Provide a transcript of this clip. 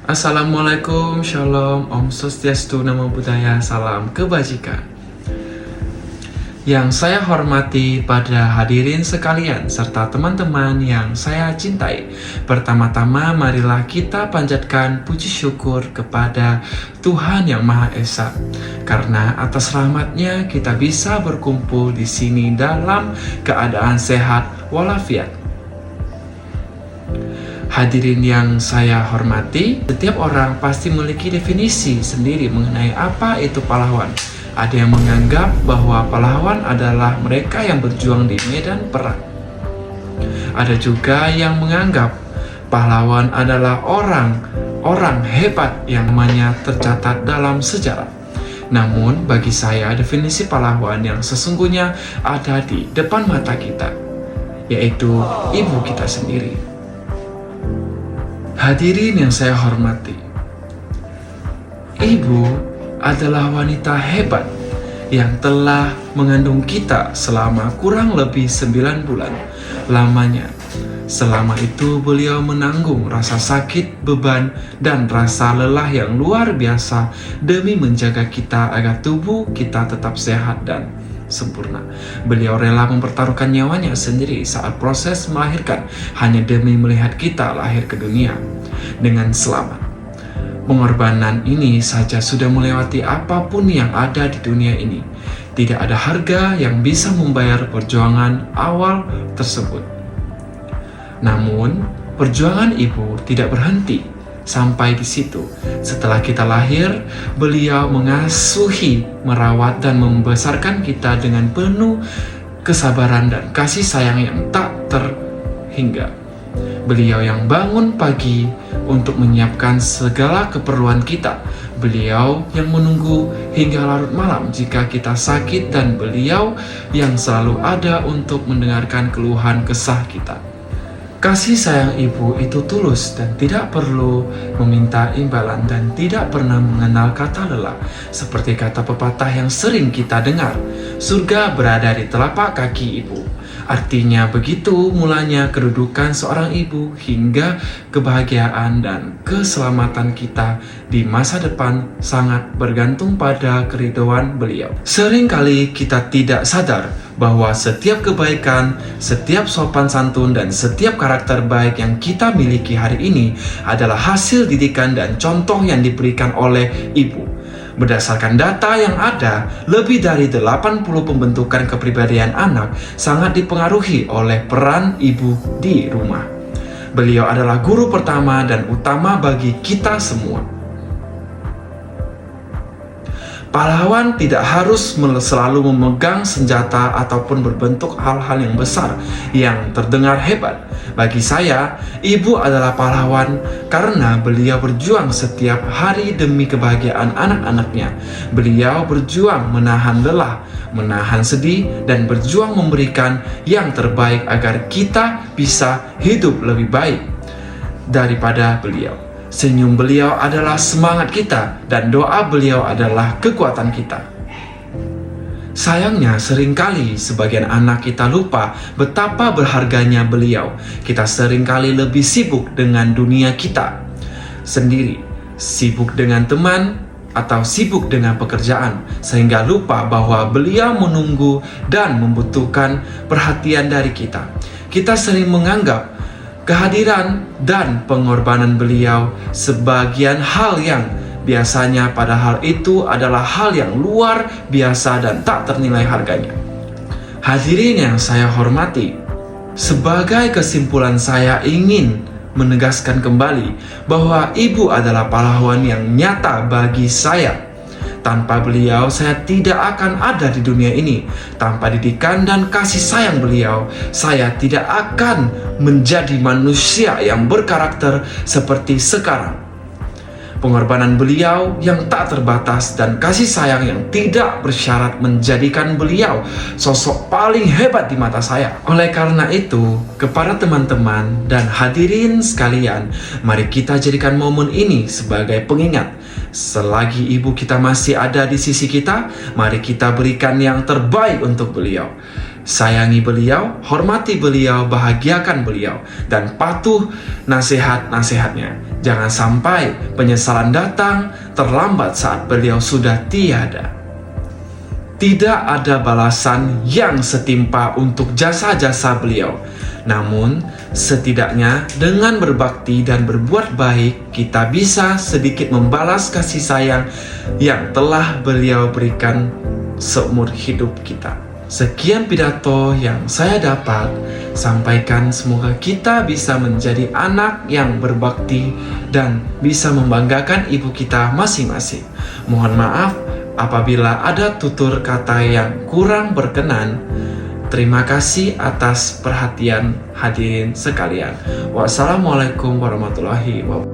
Assalamualaikum, Shalom, Om Swastiastu, Namo Buddhaya, Salam Kebajikan. Yang saya hormati pada hadirin sekalian serta teman-teman yang saya cintai. Pertama-tama marilah kita panjatkan puji syukur kepada Tuhan Yang Maha Esa. Karena atas rahmat-Nya kita bisa berkumpul di sini dalam keadaan sehat walafiat. Hadirin yang saya hormati, setiap orang pasti memiliki definisi sendiri mengenai apa itu pahlawan. Ada yang menganggap bahwa pahlawan adalah mereka yang berjuang di medan perang. Ada juga yang menganggap pahlawan adalah orang hebat yang namanya tercatat dalam sejarah. Namun bagi saya definisi pahlawan yang sesungguhnya ada di depan mata kita, yaitu ibu kita sendiri. Hadirin yang saya hormati, ibu adalah wanita hebat yang telah mengandung kita selama kurang lebih 9 bulan lamanya. Selama itu beliau menanggung rasa sakit, beban, dan rasa lelah yang luar biasa demi menjaga kita agar tubuh kita tetap sehat dan sempurna. Beliau rela mempertaruhkan nyawanya sendiri saat proses melahirkan hanya demi melihat kita lahir ke dunia dengan selamat. Pengorbanan ini saja sudah melewati apapun yang ada di dunia ini. Tidak ada harga yang bisa membayar perjuangan awal tersebut. Namun, perjuangan ibu tidak berhenti sampai di situ. Setelah kita lahir, beliau mengasuhi, merawat, dan membesarkan kita dengan penuh kesabaran dan kasih sayang yang tak terhingga. Beliau yang bangun pagi untuk menyiapkan segala keperluan kita. Beliau yang menunggu hingga larut malam jika kita sakit, dan beliau yang selalu ada untuk mendengarkan keluhan kesah kita. Kasih sayang ibu itu tulus dan tidak perlu meminta imbalan dan tidak pernah mengenal kata lelah. Seperti kata pepatah yang sering kita dengar, surga berada di telapak kaki ibu. Artinya begitu mulanya kedudukan seorang ibu hingga kebahagiaan dan keselamatan kita di masa depan sangat bergantung pada keridhaan beliau. Seringkali kita tidak sadar bahwa setiap kebaikan, setiap sopan santun, dan setiap karakter baik yang kita miliki hari ini adalah hasil didikan dan contoh yang diberikan oleh ibu. Berdasarkan data yang ada, lebih dari 80 pembentukan kepribadian anak sangat dipengaruhi oleh peran ibu di rumah. Beliau adalah guru pertama dan utama bagi kita semua. Pahlawan tidak harus selalu memegang senjata ataupun berbentuk hal-hal yang besar yang terdengar hebat. Bagi saya, ibu adalah pahlawan karena beliau berjuang setiap hari demi kebahagiaan anak-anaknya. Beliau berjuang menahan lelah, menahan sedih, dan berjuang memberikan yang terbaik agar kita bisa hidup lebih baik daripada beliau. Senyum beliau adalah semangat kita, dan doa beliau adalah kekuatan kita. Sayangnya seringkali sebagian anak kita lupa betapa berharganya beliau. Kita seringkali lebih sibuk dengan dunia kita sendiri, sibuk dengan teman, atau sibuk dengan pekerjaan, sehingga lupa bahwa beliau menunggu dan membutuhkan perhatian dari kita. Kita sering menganggap kehadiran dan pengorbanan beliau sebagian hal yang biasanya, padahal itu adalah hal yang luar biasa dan tak ternilai harganya. Hadirin yang saya hormati, sebagai kesimpulan saya ingin menegaskan kembali bahwa ibu adalah pahlawan yang nyata bagi saya. Tanpa beliau, saya tidak akan ada di dunia ini. Tanpa didikan dan kasih sayang beliau, saya tidak akan menjadi manusia yang berkarakter seperti sekarang. Pengorbanan beliau yang tak terbatas dan kasih sayang yang tidak bersyarat menjadikan beliau sosok paling hebat di mata saya. Oleh karena itu, kepada teman-teman dan hadirin sekalian, mari kita jadikan momen ini sebagai pengingat. Selagi ibu kita masih ada di sisi kita, mari kita berikan yang terbaik untuk beliau. Sayangi beliau, hormati beliau, bahagiakan beliau, dan patuh nasihat-nasihatnya. Jangan sampai penyesalan datang terlambat saat beliau sudah tiada. Tidak ada balasan yang setimpa untuk jasa-jasa beliau. Namun, setidaknya dengan berbakti dan berbuat baik, kita bisa sedikit membalas kasih sayang yang telah beliau berikan seumur hidup kita. Sekian pidato yang saya dapat sampaikan. Semoga kita bisa menjadi anak yang berbakti dan bisa membanggakan ibu kita masing-masing. Mohon maaf apabila ada tutur kata yang kurang berkenan. Terima kasih atas perhatian hadirin sekalian. Wassalamualaikum warahmatullahi wabarakatuh.